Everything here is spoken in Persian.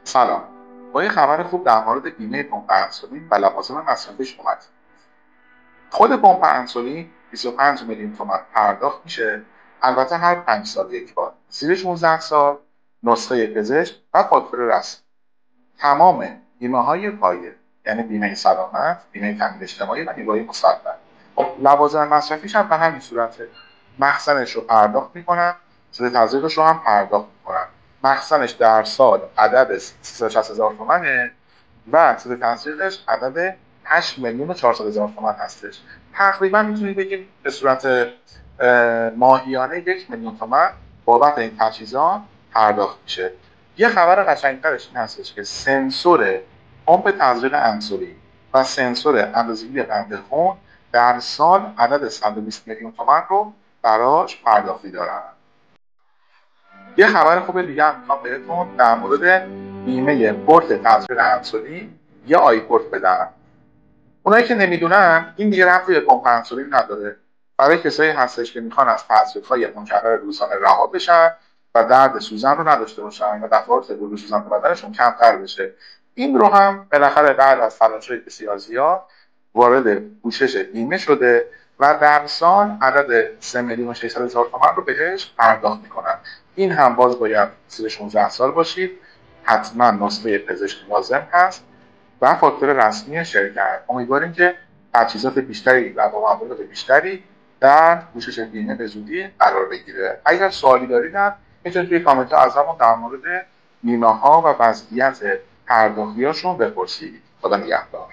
سلام. با یه خبر خوب در مورد بیمه پمپ انسولین و لوازم مصرفیش اومد. خود پمپ انسولین 25 میلیون تومان پرداخت میشه، البته هر 5 سال یک بار. زیر 16 سال نسخه پزشک و فاکتور رسم. تمام بیمه های پایه، یعنی بیمه سلامت، بیمه تامین اجتماعی و بیمه مسدد. خب لوازم مصرفیش هم به همین صورته. مخزنش رو پرداخت میکنن، سود تزریقش رو هم پرداخت میکنن. مخزنش در سال عدد 360,000 تومنه و سود تزریقش عدد 8 میلیون و 400,000 تومن هستش. تقریبا میتونید بگیم به صورت ماهیانه 1 میلیون تومن بابت این تجهیزات پرداخت میشه. یه خبر قشنگترش این هستش که سنسور پمپ تزریق انسولین و سنسور اندازه‌گیری قند خون در سال عدد 120 میلیون تومن رو براش پرداختی دارن. یه خبر خوب دیگه هم میخوام بهتون در مورد بیمه پورت تزریق انسولین یا آیپورت بدم. اونایی که نمیدونن این دیگه ربطی به پمپ انسولین نداره. برای کسایی هستش که میخوان از تزریق‌های مکرر روزانه رها بشن و درد سوزن رو نداشته باشن و دفعات ورود سوزن تو بدنشون کمتر بشه. این رو هم بالاخره بعد از تلاش‌های بسیار زیاد وارد پوشش بیمه شده و در سال عدد 3 میلیون و 600,000 تومان رو بهش پرداخت میکنن. این هم باز باید زیر 16 سال باشید، حتما نسخه پزشکی لازم هست و فاکتور رسمی شرکت. امیدواریم که تجهیزات بیشتری و با مبالغ بیشتری در پوشش بیمه به زودی قرار بگیره. اگر سوالی دارید هم میتونید توی کامنت ها از همون در مورد بیمه ها و وضعیت پرداختیاشون بپرسید. خدا نگهدار.